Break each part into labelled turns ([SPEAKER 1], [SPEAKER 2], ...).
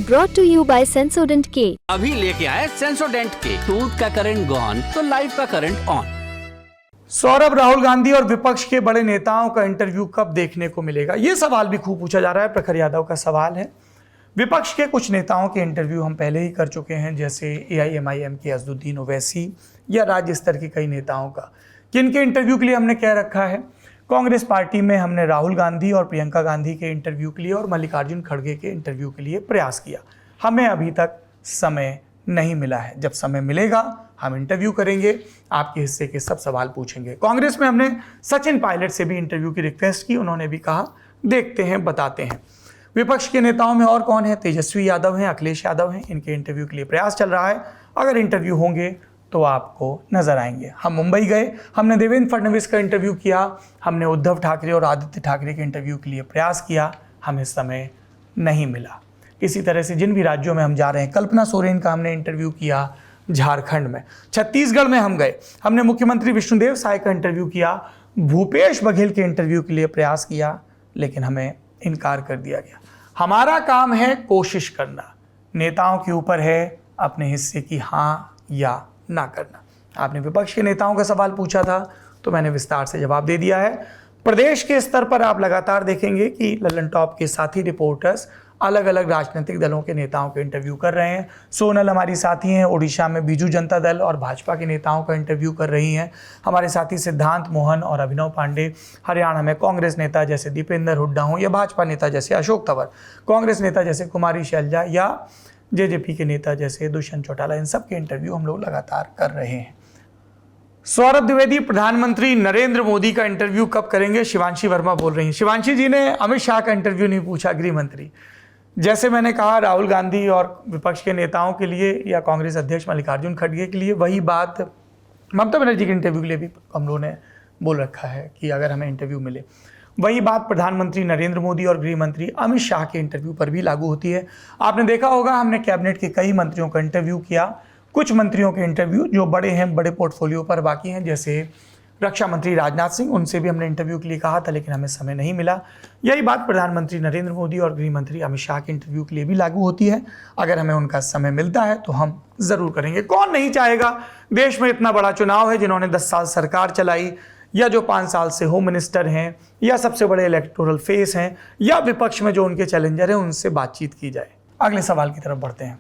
[SPEAKER 1] brought to you by Sensodyne K।
[SPEAKER 2] अभी लेके आए सेंसोडेंट के टूथ का करंट गॉन तो लाइफ का करंट ऑन।
[SPEAKER 3] सौरभ, राहुल गांधी और विपक्ष के बड़े नेताओं का इंटरव्यू कब देखने को मिलेगा, ये सवाल भी खूब पूछा जा रहा है। प्रखर यादव का सवाल है। विपक्ष के कुछ नेताओं के इंटरव्यू हम पहले ही कर चुके हैं, जैसे AIMIM के असदुद्दीन ओवैसी या राज्य स्तर के कई नेताओं का। किनके इंटरव्यू के लिए हमने कह रखा है? कांग्रेस पार्टी में हमने राहुल गांधी और प्रियंका गांधी के इंटरव्यू के लिए और मल्लिकार्जुन खड़गे के इंटरव्यू के लिए प्रयास किया। हमें अभी तक समय नहीं मिला है। जब समय मिलेगा हम इंटरव्यू करेंगे, आपके हिस्से के सब सवाल पूछेंगे। कांग्रेस में हमने सचिन पायलट से भी इंटरव्यू की रिक्वेस्ट की, उन्होंने भी कहा देखते हैं बताते हैं। विपक्ष के नेताओं में और कौन है? तेजस्वी यादव हैं, अखिलेश यादव हैं, इनके इंटरव्यू के लिए प्रयास चल रहा है। अगर इंटरव्यू होंगे तो आपको नजर आएंगे। हम मुंबई गए, हमने देवेंद्र फडणवीस का इंटरव्यू किया, हमने उद्धव ठाकरे और आदित्य ठाकरे के इंटरव्यू के लिए प्रयास किया, हमें समय नहीं मिला। इसी तरह से जिन भी राज्यों में हम जा रहे हैं, कल्पना सोरेन का हमने इंटरव्यू किया झारखंड में, छत्तीसगढ़ में हम गए, हमने मुख्यमंत्री विष्णुदेव साय का इंटरव्यू किया, भूपेश बघेल के इंटरव्यू के लिए प्रयास किया, लेकिन हमें इनकार कर दिया गया। हमारा काम है कोशिश करना, नेताओं के ऊपर है अपने हिस्से की हाँ या ना करना। आपने विपक्ष के नेताओं का सवाल पूछा था तो मैंने विस्तार से जवाब दे दिया है। प्रदेश के स्तर पर आप लगातार देखेंगे कि लल्लन टॉप के साथी रिपोर्टर्स अलग अलग राजनीतिक दलों के नेताओं के इंटरव्यू कर रहे हैं। सोनल हमारी साथी हैं, ओडिशा में बीजू जनता दल और भाजपा के नेताओं का इंटरव्यू कर रही हैं। हमारे साथी सिद्धांत मोहन और अभिनव पांडे हरियाणा में कांग्रेस नेता जैसे दीपेंद्र हुड्डा हों या भाजपा नेता जैसे अशोक तंवर, कांग्रेस नेता जैसे कुमारी शैलजा या JJP के नेता जैसे दुष्यंत चौटाला, इन सब के इंटरव्यू हम लोग लगातार कर रहे हैं। सौरभ द्विवेदी प्रधानमंत्री नरेंद्र मोदी का इंटरव्यू कब करेंगे? शिवांशी वर्मा बोल रही हैं। शिवांशी जी ने अमित शाह का इंटरव्यू नहीं पूछा, गृह मंत्री। जैसे मैंने कहा राहुल गांधी और विपक्ष के नेताओं के लिए या कांग्रेस अध्यक्ष मल्लिकार्जुन खड़गे के लिए, वही बात ममता बनर्जी के इंटरव्यू के लिए भी हम लोगों ने बोल रखा है कि अगर हमें इंटरव्यू मिले, वही बात प्रधानमंत्री नरेंद्र मोदी और गृह मंत्री अमित शाह के इंटरव्यू पर भी लागू होती है। आपने देखा होगा हमने कैबिनेट के कई मंत्रियों का इंटरव्यू किया, कुछ मंत्रियों के इंटरव्यू जो बड़े हैं, बड़े पोर्टफोलियो पर बाकी हैं, जैसे रक्षा मंत्री राजनाथ सिंह, उनसे भी हमने इंटरव्यू के लिए कहा था लेकिन हमें समय नहीं मिला। यही बात प्रधानमंत्री नरेंद्र मोदी और गृह मंत्री अमित शाह के इंटरव्यू के लिए भी लागू होती है। अगर हमें उनका समय मिलता है तो हम ज़रूर करेंगे। कौन नहीं चाहेगा? देश में इतना बड़ा चुनाव है, जिन्होंने 10 साल सरकार चलाई या जो 5 साल से होम मिनिस्टर हैं या सबसे बड़े इलेक्टोरल फेस हैं या विपक्ष में जो उनके चैलेंजर हैं, उनसे बातचीत की जाए। अगले सवाल की तरफ बढ़ते हैं।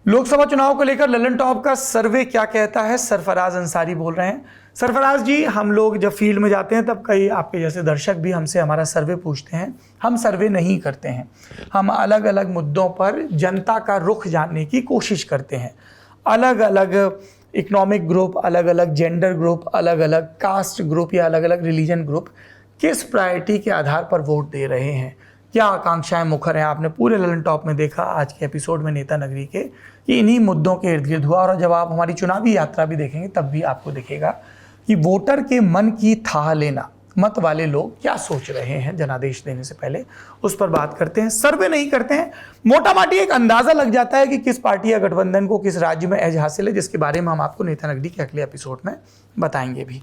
[SPEAKER 3] लोकसभा चुनाव को लेकर लल्लन टॉप का सर्वे क्या कहता है? सरफराज अंसारी बोल रहे हैं। सरफराज जी, हम लोग जब फील्ड में जाते हैं तब कई आपके जैसे दर्शक भी हमसे हमारा सर्वे पूछते हैं। हम सर्वे नहीं करते हैं, हम अलग अलग मुद्दों पर जनता का रुख जानने की कोशिश करते हैं। अलग अलग इकोनॉमिक ग्रुप, अलग अलग जेंडर ग्रुप, अलग अलग कास्ट ग्रुप या अलग अलग रिलीजन ग्रुप किस प्रायोरिटी के आधार पर वोट दे रहे हैं, क्या आकांक्षाएं मुखर हैं। आपने पूरे लल्लन टॉप में देखा आज के एपिसोड में नेता नगरी के कि इन्हीं मुद्दों के इर्द गिर्द हुआ। और जब आप हमारी चुनावी यात्रा भी देखेंगे तब भी आपको दिखेगा कि वोटर के मन की थाह लेना, मत वाले लोग क्या सोच रहे हैं जनादेश देने से पहले, उस पर बात करते हैं। सर्वे नहीं करते हैं, मोटा माटी एक अंदाजा लग जाता है कि किस पार्टी या गठबंधन को किस राज्य में एज हासिल है, जिसके बारे में हम आपको नेता नगरी के अगले एपिसोड में बताएंगे भी।